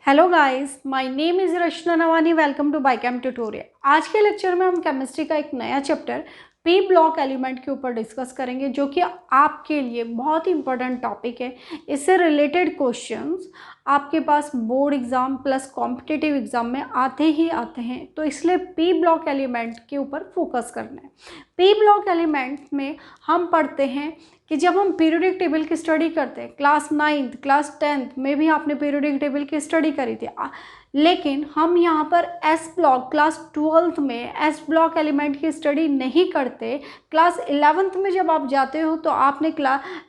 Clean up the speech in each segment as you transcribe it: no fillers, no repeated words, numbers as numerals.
Hello guys, my name is Rachna Nawani. Welcome to बाइकेम tutorial. आज के लेक्चर में हम केमिस्ट्री का एक नया चैप्टर पी ब्लॉक एलिमेंट के ऊपर डिस्कस करेंगे, जो कि आपके लिए बहुत ही इंपॉर्टेंट टॉपिक है। इससे रिलेटेड क्वेश्चंस आपके पास board exam plus competitive exam में आते ही आते हैं, तो इसलिए पी ब्लॉक एलिमेंट के ऊपर फोकस करना है। पी ब्लॉक एलिमेंट में हम पढ़ते हैं कि जब हम पीरियोडिक टेबल की स्टडी करते हैं, क्लास 9th क्लास 10th में भी आपने पीरियोडिक टेबल की स्टडी करी थी, लेकिन हम यहाँ पर एस ब्लॉक क्लास 12th में एस ब्लॉक एलिमेंट की स्टडी नहीं करते। क्लास 11th में जब आप जाते हो तो आपने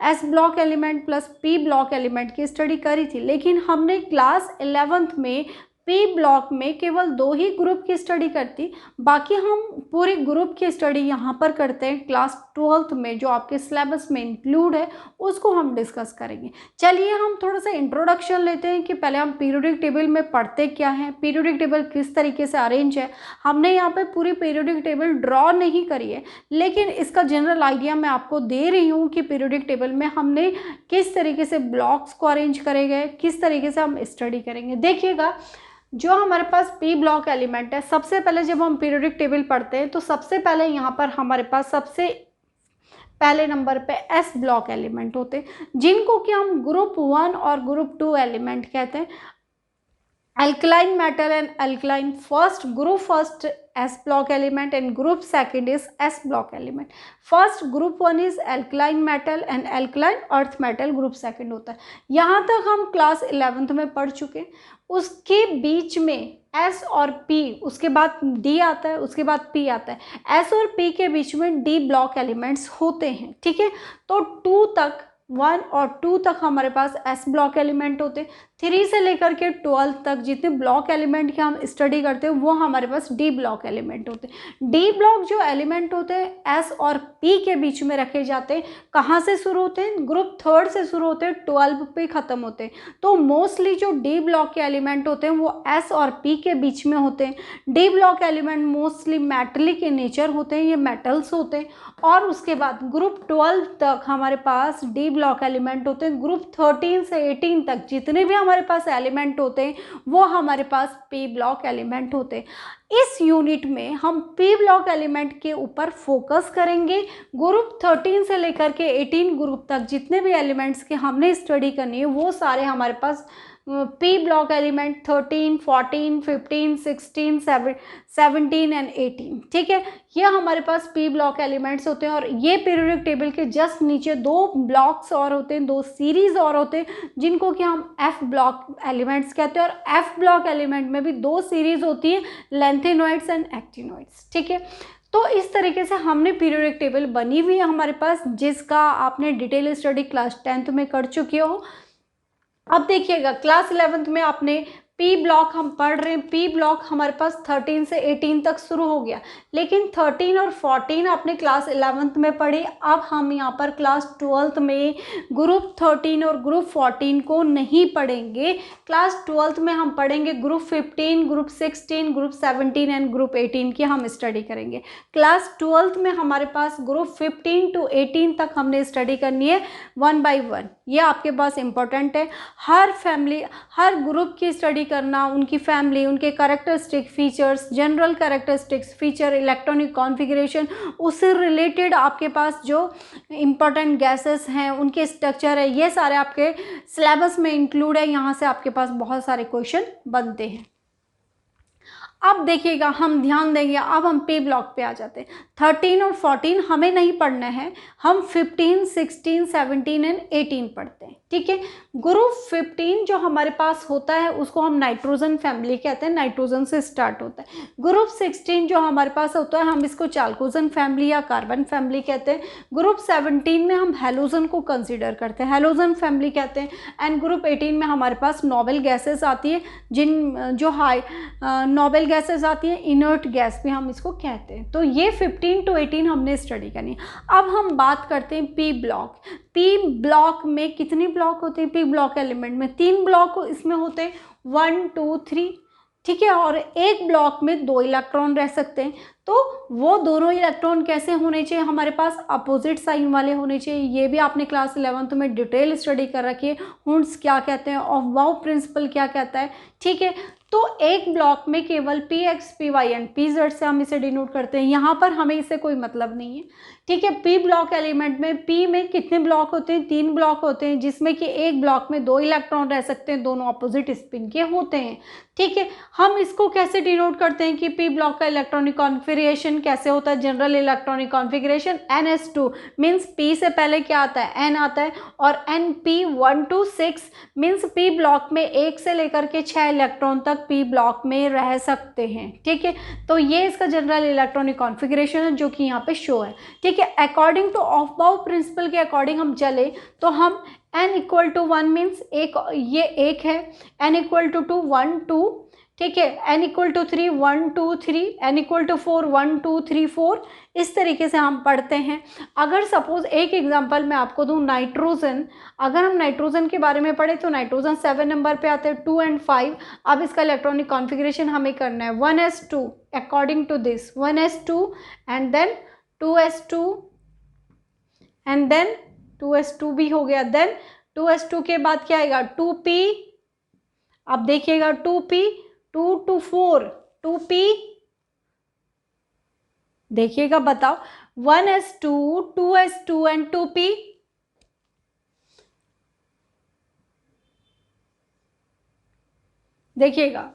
S block element plus P block element की स्टडी करी थी, लेकिन हमने क्लास 11th में पी ब्लॉक में केवल 2 ही ग्रुप की स्टडी करती, बाकी हम पूरे ग्रुप की स्टडी यहाँ पर करते हैं। क्लास 12th में जो आपके सिलेबस में इंक्लूड है उसको हम डिस्कस करेंगे। चलिए हम थोड़ा सा इंट्रोडक्शन लेते हैं कि पहले हम पीरियोडिक टेबल में पढ़ते क्या हैं, पीरियोडिक टेबल किस तरीके से अरेंज है। हमने यहाँ पे पूरी पीरियोडिक टेबल ड्रॉ नहीं करी है, लेकिन इसका जनरल आइडिया मैं आपको दे रही हूँ कि पीरियोडिक टेबल में हमने किस तरीके से ब्लॉक्स को अरेंज करे गए, किस तरीके से हम स्टडी करेंगे। देखिएगा, जो हमारे पास पी ब्लॉक एलिमेंट है, सबसे पहले जब हम पीरियोडिक टेबल पढ़ते हैं तो सबसे पहले यहाँ पर हमारे पास सबसे पहले नंबर पे एस ब्लॉक एलिमेंट होते हैं, जिनको कि हम ग्रुप 1 और ग्रुप 2 एलिमेंट कहते हैं। alkaline metal and alkaline group first S block element and group second is S block element. First group 1 is alkaline metal and alkaline earth metal, group second होता है। यहाँ तक हम क्लास 11th में पढ़ चुके। उसके बीच में S और P, उसके बाद D आता है, उसके बाद P आता है। S और P के बीच में D ब्लॉक एलिमेंट्स होते हैं, ठीक है। तो 1 और 2 तक हमारे पास एस ब्लॉक एलिमेंट होते हैं। 3 से लेकर के 12 तक जितने ब्लॉक एलिमेंट की हम स्टडी करते हैं वो हमारे पास डी ब्लॉक एलिमेंट होते हैं। डी ब्लॉक जो एलिमेंट होते हैं एस और पी के बीच में रखे जाते हैं। कहाँ से शुरू होते हैं? ग्रुप 3 से शुरू होते हैं, 12 पे ख़त्म होते हैं। तो मोस्टली जो डी ब्लॉक के एलिमेंट होते हैं वो एस और पी के बीच में होते हैं। D block element mostly metallic in nature होते हैं, ये मेटल्स होते हैं। और उसके बाद ग्रुप 12 तक हमारे पास डी ब्लॉक एलिमेंट होते हैं। ग्रुप 13 से 18 तक जितने भी हमारे पास एलिमेंट होते हैं वो हमारे पास पी ब्लॉक एलिमेंट होते हैं। इस यूनिट में हम पी ब्लॉक एलिमेंट के ऊपर फोकस करेंगे। ग्रुप 13 से लेकर के 18 ग्रुप तक जितने भी एलिमेंट्स के हमने स्टडी करनी है वो सारे हमारे पास पी ब्लॉक एलिमेंट 13, 14, 15, 16, 17 एंड 18, ठीक है। ये हमारे पास पी ब्लॉक एलिमेंट्स होते हैं। और ये पीरियोडिक टेबल के जस्ट नीचे 2 ब्लॉक्स और होते हैं, 2 सीरीज और होते हैं, जिनको कि हम एफ ब्लॉक एलिमेंट्स कहते हैं। और एफ ब्लॉक एलिमेंट में भी 2 सीरीज होती है, लेंथेनॉइड्स एंड एक्टिनॉइड्स, ठीक है। तो इस तरीके से हमने पीरियोडिक टेबल बनी हुई है हमारे पास, जिसका आपने डिटेल स्टडी क्लास 10th में कर चुके हो। अब देखिएगा, क्लास 11th में आपने पी ब्लॉक हम पढ़ रहे हैं। पी ब्लॉक हमारे पास 13 से 18 तक शुरू हो गया, लेकिन 13 और 14 आपने क्लास 11th में पढ़ी। अब हम यहाँ पर क्लास 12th में ग्रुप 13 और ग्रुप 14 को नहीं पढ़ेंगे। क्लास 12th में हम पढ़ेंगे group 15, group 16, group 17 and group 18 की हम स्टडी करेंगे। क्लास 12th में हमारे पास ग्रुप 15 to 18 तक हमने स्टडी करनी है 1 by 1। ये आपके पास इंपॉर्टेंट है। हर फैमिली, हर ग्रुप की स्टडी करना, उनकी फैमिली, उनके characteristic features, general characteristics feature, electronic configuration, उससे रिलेटेड आपके पास जो इम्पोर्टेंट गैसेस हैं उनके स्ट्रक्चर है, ये सारे आपके सिलेबस में इंक्लूड है। यहाँ से आपके पास बहुत सारे क्वेश्चन बनते हैं। अब देखिएगा, हम ध्यान देंगे। अब हम पी ब्लॉक पे आ जाते हैं। 13 और 14 हमें नहीं पढ़ना है, हम 15, 16, 17 एंड 18 पढ़ते हैं, ठीक है। ग्रुप 15 जो हमारे पास होता है उसको हम नाइट्रोजन फैमिली कहते हैं, नाइट्रोजन से स्टार्ट होता है। ग्रुप 16 जो हमारे पास होता है हम इसको चाल्कोजन फैमिली या कार्बन फैमिली कहते हैं। ग्रुप 17 में हम हेलोजन को कंसिडर करते हैं, हेलोजन फैमिली कहते हैं। एंड ग्रुप 18 में हमारे पास नोबल गैसेस आती है, जो हाई नोबल गैसेस आती है, इनर्ट गैस भी हम इसको कहते हैं। तो ये 15 to 18 हमने स्टडी करनी है। अब हम बात करते हैं पी ब्लॉक। पी ब्लॉक में कितने ब्लॉक होते हैं? पी ब्लॉक एलिमेंट में 3 ब्लॉक इसमें होते हैं, 1, 2, 3, ठीक है। और एक ब्लॉक में 2 इलेक्ट्रॉन रह सकते हैं। तो वो दोनों इलेक्ट्रॉन कैसे होने चाहिए, हमारे पास अपोजिट साइन वाले होने चाहिए। ये भी आपने क्लास 11th में डिटेल स्टडी कर रखी है, हुंड्स क्या कहते हैं, ऑफ-बाउ प्रिंसिपल क्या कहता है, ठीक है। तो एक ब्लॉक में केवल P X P Y and P Z से हम इसे डिनोट करते हैं, यहाँ पर हमें इससे कोई मतलब नहीं है, ठीक है। पी ब्लॉक एलिमेंट में पी में कितने ब्लॉक होते हैं, 3 ब्लॉक होते हैं, जिसमें कि एक ब्लॉक में 2 इलेक्ट्रॉन रह सकते हैं, दोनों अपोजिट स्पिन के होते हैं, ठीक है। हम इसको कैसे डिनोट करते हैं कि पी ब्लॉक का इलेक्ट्रॉनिक कॉन्फिगरेशन कैसे होता है, general electronic configuration NS2 means P से पहले क्या आता है, N आता है, और NP1 to 6 means P block में 1 से लेकर के 6 इलेक्ट्रॉन तक पी ब्लॉक में रह सकते हैं, ठीक है। तो ये इसका जनरल इलेक्ट्रॉनिक कॉन्फिगरेशन है जो कि यहाँ पे शो है, ठीक है। अकॉर्डिंग टू ऑफ-बाउ प्रिंसिपल के अकॉर्डिंग हम चले तो हम n इक्वल टू 1 मीन्स एक, ये 1 है, n इक्वल टू 2 1 2, ठीक है, n equal to 3 1 2 3, n equal to 4 1 2 3 4, इस तरीके से हम पढ़ते हैं। अगर सपोज एक एग्जांपल मैं आपको दूं, नाइट्रोजन, अगर हम नाइट्रोजन के बारे में पढ़े तो नाइट्रोजन 7 नंबर पे आते हैं, 2 and 5। अब इसका इलेक्ट्रॉनिक कॉन्फिगरेशन हमें करना है 1s2 according to this, 1s2 and then 2s2 and then 2s2 भी हो गया, देन 2s2 के बाद क्या आएगा 2p, अब देखिएगा 2p 2 to 4 2p, देखिएगा बताओ 1s2 2s2 एंड 2p, देखिएगा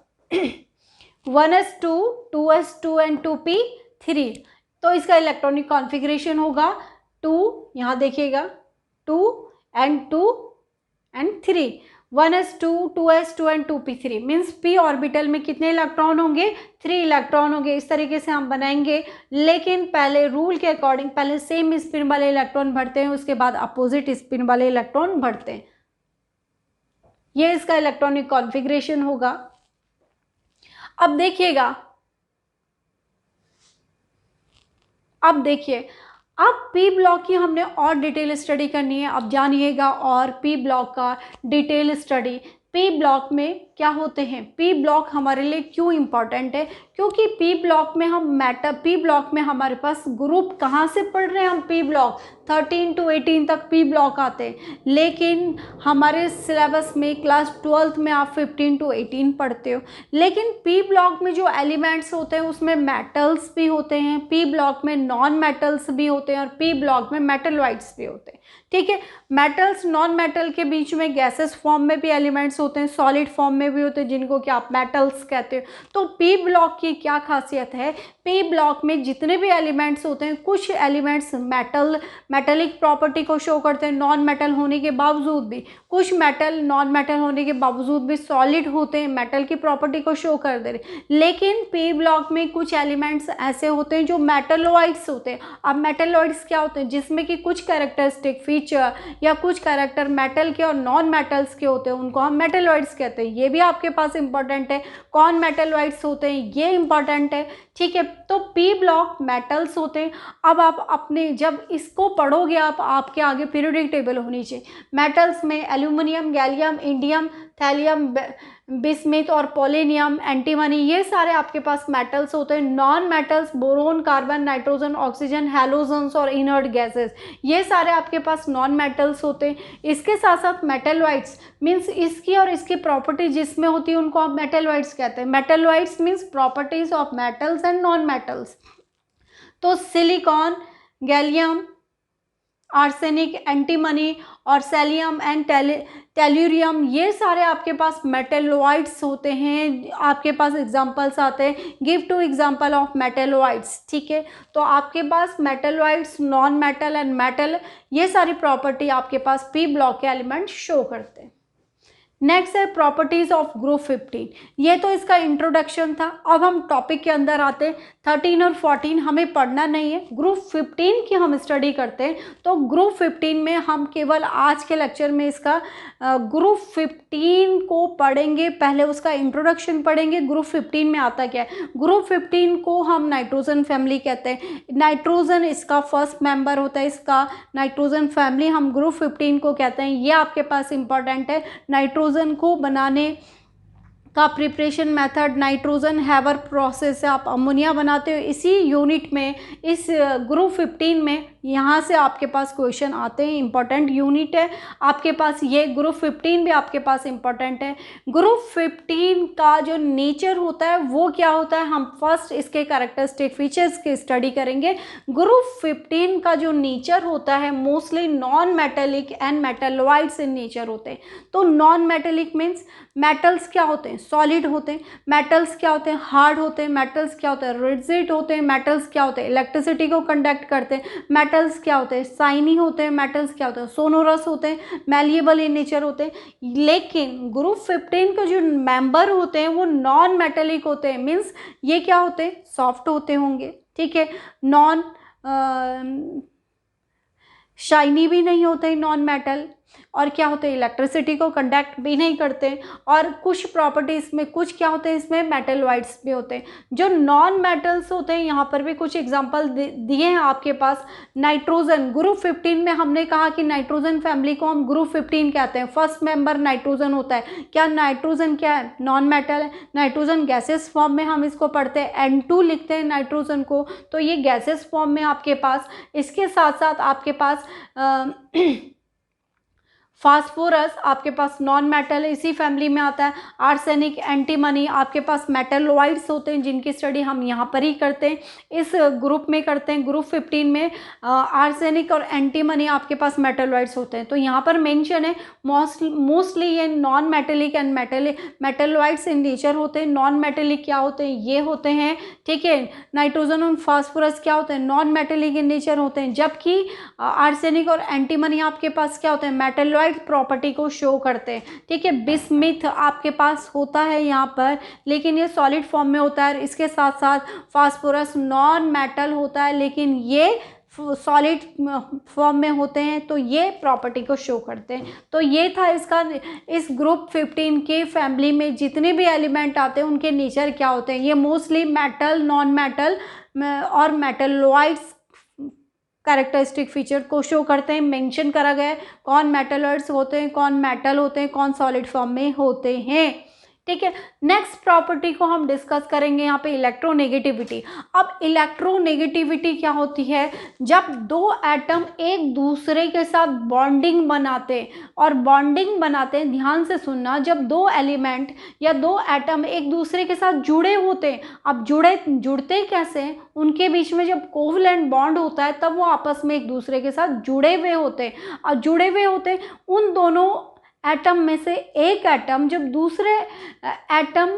1s2 2s2 एंड 2p 3, तो इसका इलेक्ट्रॉनिक कॉन्फ़िगरेशन होगा 2, यहाँ देखिएगा 2 and 2 and 3, 1s2 2s2 and 2p3 means p orbital में कितने इलेक्ट्रॉन होंगे, 3 इलेक्ट्रॉन होंगे। इस तरीके से हम बनाएंगे, लेकिन पहले रूल के अकॉर्डिंग पहले सेम स्पिन वाले इलेक्ट्रॉन भरते हैं, उसके बाद अपोजिट स्पिन वाले इलेक्ट्रॉन भरते हैं। ये इसका इलेक्ट्रॉनिक कॉन्फ़िगरेशन होगा। अब देखिएगा, अब देखिए, अब पी ब्लॉक की हमने और डिटेल स्टडी करनी है। अब जानिएगा और पी ब्लॉक का डिटेल स्टडी। पी ब्लॉक में क्या होते हैं, पी ब्लॉक हमारे लिए क्यों इम्पॉर्टेंट है, क्योंकि पी ब्लॉक में हम पी ब्लॉक में हमारे पास ग्रुप कहाँ से पढ़ रहे हैं हम, पी ब्लॉक 13 to 18 तक पी ब्लॉक आते हैं, लेकिन हमारे सिलेबस में क्लास 12th में आप 15 to 18 पढ़ते हो। लेकिन पी ब्लॉक में जो एलिमेंट्स होते हैं उसमें मेटल्स भी होते हैं, पी ब्लॉक में नॉन मेटल्स भी होते हैं, और पी ब्लॉक में मेटलॉइड्स भी होते हैं, ठीक है। मेटल्स नॉन मेटल के बीच में गैसेस फॉर्म में भी एलिमेंट्स होते हैं, सॉलिड फॉर्म में भी होते हैं, जिनको कि आप मेटल्स कहते हो। तो पी ब्लॉक की क्या खासियत है, पी ब्लॉक में जितने भी एलिमेंट्स होते हैं, कुछ एलिमेंट्स मेटलिक प्रॉपर्टी को शो करते हैं नॉन मेटल होने के बावजूद भी, कुछ मेटल नॉन मेटल होने के बावजूद भी सॉलिड होते हैं, मेटल की प्रॉपर्टी को शो कर दे रहे। लेकिन पी ब्लॉक में कुछ एलिमेंट्स ऐसे होते हैं जो मेटलॉइड्स होते हैं। अब मेटलॉइड्स क्या होते हैं, जिसमें कि कुछ कैरेक्टरिस्टिक फीचर या कुछ कैरेक्टर मेटल के और नॉन मेटल्स के होते हैं, उनको हम मेटलॉइड्स कहते हैं। ये भी आपके पास इंपॉर्टेंट है, कौन मेटलॉइड्स होते हैं ये इंपॉर्टेंट है, ठीक है। तो पी ब्लॉक मेटल्स होते हैं। अब आप अपने जब इसको पढ़ोगे आप, आपके आगे पीरियोडिक टेबल होनी चाहिए। मेटल्स में aluminium, gallium, indium, thallium, bismuth और पोलेनियम, एंटीमनी, ये सारे आपके पास मेटल्स होते हैं। Non metals boron, carbon, nitrogen, oxygen, halogens और इनर्ट गैसेस, ये सारे आपके पास नॉन मेटल्स होते हैं। इसके साथ साथ मेटलॉइड्स मीन्स इसकी और इसकी प्रॉपर्टी जिसमें होती है उनको आप मेटलॉइड्स कहते हैं। Metalloids means properties of metals and non metals. तो सिलिकॉन, गैलियम, आर्सेनिक, एंटीमनी और सेलियम एंड टेल्यूरियम, ये सारे आपके पास मेटलॉइड्स होते हैं। आपके पास एग्जांपल्स आते हैं, give two example of metalloids, ठीक है। तो आपके पास metalloids, non metal and metal, ये सारी प्रॉपर्टी आपके पास पी ब्लॉक के एलिमेंट शो करते हैं। नेक्स्ट है प्रॉपर्टीज ऑफ ग्रुप 15। ये तो इसका इंट्रोडक्शन था। अब हम टॉपिक के अंदर आते हैं। 13 और 14 हमें पढ़ना नहीं है, ग्रुप 15 की हम स्टडी करते हैं। तो ग्रुप 15 में हम केवल आज के लेक्चर में इसका ग्रुप 15 को पढ़ेंगे। पहले उसका इंट्रोडक्शन पढ़ेंगे, ग्रुप 15 में आता क्या है। ग्रुप 15 को हम नाइट्रोजन फैमिली कहते हैं। नाइट्रोजन इसका फर्स्ट मेंबर होता है, इसका नाइट्रोजन फैमिली हम ग्रुप 15 को कहते हैं। ये आपके पास इंपॉर्टेंट है। नाइट्रोजन को बनाने का preparation method nitrogen Haber process से आप अमोनिया बनाते हो। इसी यूनिट में, इस ग्रुप 15 में यहाँ से आपके पास क्वेश्चन आते हैं। इंपॉर्टेंट यूनिट है आपके पास ये, ग्रुप 15 भी आपके पास इंपॉर्टेंट है। ग्रुप 15 का जो नेचर होता है वो क्या होता है, हम फर्स्ट इसके कैरेक्टरिस्टिक फीचर्स की स्टडी करेंगे। ग्रुप 15 का जो नेचर होता है mostly non metallic and metalloids in nature होते हैं। तो नॉन मेटेलिक मीन्स मेटल्स क्या होते हैं, सॉलिड होते हैं। मेटल्स क्या होते हैं, हार्ड होते हैं। मेटल्स क्या होते हैं, रिजिड होते हैं। मेटल्स क्या होते हैं, इलेक्ट्रिसिटी को कंडक्ट करते हैं। मेटल्स क्या होते हैं, शाइनी होते हैं। मेटल्स क्या होते हैं, सोनोरस होते हैं, मैलिएबल इन नेचर होते हैं। लेकिन ग्रुप 15 के जो मेंबर होते हैं वो नॉन मेटेलिक होते हैं। मीन्स ये क्या होते हैं, सॉफ्ट होते होंगे, ठीक है। नॉन शाइनी भी नहीं होते नॉन मेटल, और क्या होते हैं, इलेक्ट्रिसिटी को कंडक्ट भी नहीं करते। और कुछ प्रॉपर्टीज में कुछ क्या होते हैं, इसमें मेटलॉइड्स भी होते हैं। जो नॉन मेटल्स होते हैं, यहाँ पर भी कुछ एग्जांपल दिए हैं आपके पास। नाइट्रोजन ग्रुप 15 में हमने कहा कि नाइट्रोजन फैमिली को हम ग्रुप 15 कहते हैं। फर्स्ट मेंबर नाइट्रोजन होता है। क्या नाइट्रोजन क्या है, नॉन मेटल है। नाइट्रोजन गैसेस फॉर्म में हम इसको पढ़ते हैं, N2 लिखते हैं नाइट्रोजन को, तो ये गैसेस फॉर्म में आपके पास। इसके साथ साथ आपके पास फास्फोरस आपके पास नॉन मेटल है, इसी फैमिली में आता है। आर्सेनिक, एंटीमनी आपके पास मेटलॉइड्स होते हैं, जिनकी स्टडी हम यहाँ पर ही करते हैं, इस ग्रुप में करते हैं। ग्रुप 15 में आर्सेनिक और एंटीमनी आपके पास मेटलॉइड्स होते हैं। तो यहाँ पर मेंशन है मोस्टली ये non metallic and metalloids in nature होते हैं। नॉन मेटेलिक क्या होते हैं, ये होते हैं, ठीक है। नाइट्रोजन और फास्फोरस क्या होते हैं, नॉन मेटेलिक इन नेचर होते हैं। जबकि आर्सेनिक और एंटीमनी आपके पास क्या होते हैं, मेटलॉइड प्रॉपर्टी को शो करते हैं, ठीक है। बिस्मिथ आपके पास होता है यहाँ पर, लेकिन ये सॉलिड फॉर्म में होता है। इसके साथ साथ फास्फोरस नॉन मेटल होता है, लेकिन ये सॉलिड फॉर्म में होते हैं, तो ये प्रॉपर्टी को शो करते हैं। तो ये था इसका, इस ग्रुप 15 के फैमिली में जितने भी एलिमेंट आते हैं उनके नेचर क्या होते हैं। ये मोस्टली मेटल, नॉन मेटल और मेटलॉइड्स कैरेक्टरिस्टिक फीचर को शो करते हैं। मेंशन करा गया है कौन मेटलॉइड्स होते हैं, कौन मेटल होते हैं, कौन सॉलिड फॉर्म में होते हैं, ठीक है। नेक्स्ट प्रॉपर्टी को हम डिस्कस करेंगे यहाँ पे इलेक्ट्रोनेगेटिविटी। अब इलेक्ट्रोनेगेटिविटी क्या होती है, जब दो एटम एक दूसरे के साथ बॉन्डिंग बनाते हैं, और बॉन्डिंग बनाते हैं, ध्यान से सुनना, जब दो एलिमेंट या दो एटम एक दूसरे के साथ जुड़े होते हैं। अब जुड़ते कैसे हैं, उनके बीच में जब कोवलेंट बॉन्ड होता है तब वो आपस में एक दूसरे के साथ जुड़े हुए होते हैं। और जुड़े हुए होते हैं, उन दोनों एटम में से एक एटम जब दूसरे एटम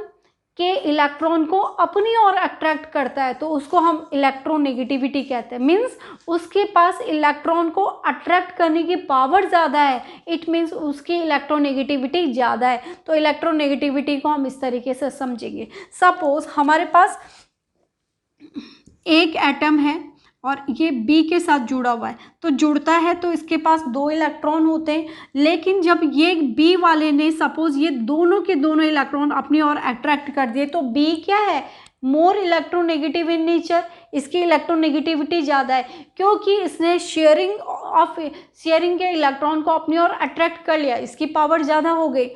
के इलेक्ट्रॉन को अपनी ओर अट्रैक्ट करता है तो उसको हम इलेक्ट्रोनेगेटिविटी कहते हैं। मीन्स उसके पास इलेक्ट्रॉन को अट्रैक्ट करने की पावर ज़्यादा है, इट मीन्स उसकी इलेक्ट्रोनेगेटिविटी ज़्यादा है। तो इलेक्ट्रोनेगेटिविटी को हम इस तरीके से समझेंगे। सपोज हमारे पास एक एटम है और ये बी के साथ जुड़ा हुआ है, तो जुड़ता है तो इसके पास दो इलेक्ट्रॉन होते हैं। लेकिन जब ये बी वाले ने सपोज ये दोनों के दोनों इलेक्ट्रॉन अपनी ओर अट्रैक्ट कर दिए, तो बी क्या है, मोर इलेक्ट्रोनेगेटिव इन नेचर, इसकी इलेक्ट्रोनेगेटिविटी ज़्यादा है, क्योंकि इसने शेयरिंग के इलेक्ट्रॉन को अपनी ओर अट्रैक्ट कर लिया, इसकी पावर ज़्यादा हो गई।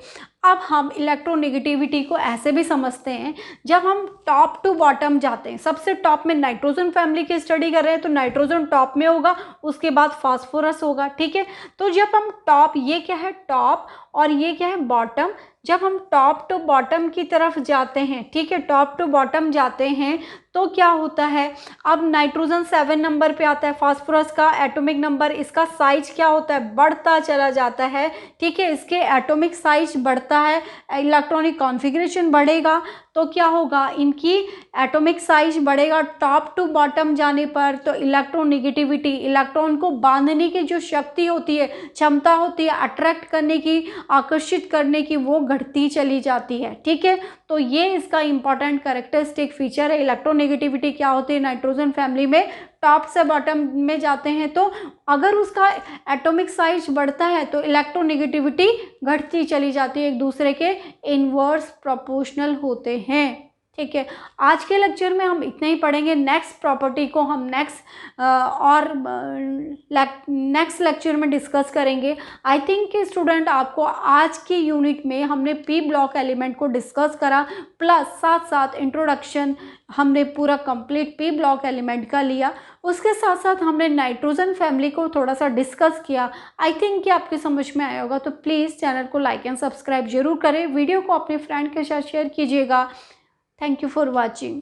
अब हम इलेक्ट्रोनेगेटिविटी को ऐसे भी समझते हैं, जब हम टॉप टू बॉटम जाते हैं, सबसे टॉप में नाइट्रोजन फैमिली की स्टडी कर रहे हैं तो नाइट्रोजन टॉप में होगा, उसके बाद फास्फोरस होगा, ठीक है। तो जब हम टॉप, ये क्या है टॉप और ये क्या है बॉटम, जब हम टॉप टू बॉटम की तरफ जाते हैं, ठीक है, टॉप टू बॉटम जाते हैं तो क्या होता है, अब नाइट्रोजन 7 नंबर पे आता है, फास्फोरस का एटॉमिक नंबर, इसका साइज क्या होता है, बढ़ता चला जाता है, ठीक है। इसके एटॉमिक साइज बढ़ता है, इलेक्ट्रॉनिक कॉन्फ़िगरेशन बढ़ेगा, तो क्या होगा, इनकी एटॉमिक साइज बढ़ेगा टॉप टू बॉटम जाने पर। तो इलेक्ट्रोनेगेटिविटी, इलेक्ट्रॉन को बांधने की जो शक्ति होती है, क्षमता होती है, अट्रैक्ट करने की, आकर्षित करने की, वो घटती चली जाती है, ठीक है। तो ये इसका इंपॉर्टेंट कैरेक्टरिस्टिक फीचर है। इलेक्ट्रोनेगेटिविटी क्या होती है, नाइट्रोजन फैमिली में टॉप से बॉटम में जाते हैं तो अगर उसका एटॉमिक साइज बढ़ता है तो इलेक्ट्रोनेगेटिविटी घटती चली जाती है, एक दूसरे के इनवर्स प्रोपोर्शनल होते हैं, ठीक है, आज के लेक्चर में हम इतना ही पढ़ेंगे। नेक्स्ट प्रॉपर्टी को हम नेक्स्ट लेक्चर में डिस्कस करेंगे। आई थिंक कि स्टूडेंट आपको आज की यूनिट में हमने पी ब्लॉक एलिमेंट को डिस्कस करा, प्लस साथ साथ इंट्रोडक्शन हमने पूरा कंप्लीट पी ब्लॉक एलिमेंट का लिया। उसके साथ साथ हमने नाइट्रोजन फैमिली को थोड़ा सा डिस्कस किया। आई थिंक कि आपके समझ में आया होगा। तो प्लीज़ चैनल को लाइक एंड सब्सक्राइब जरूर करें, वीडियो को अपने फ्रेंड के साथ शेयर कीजिएगा। Thank you for watching.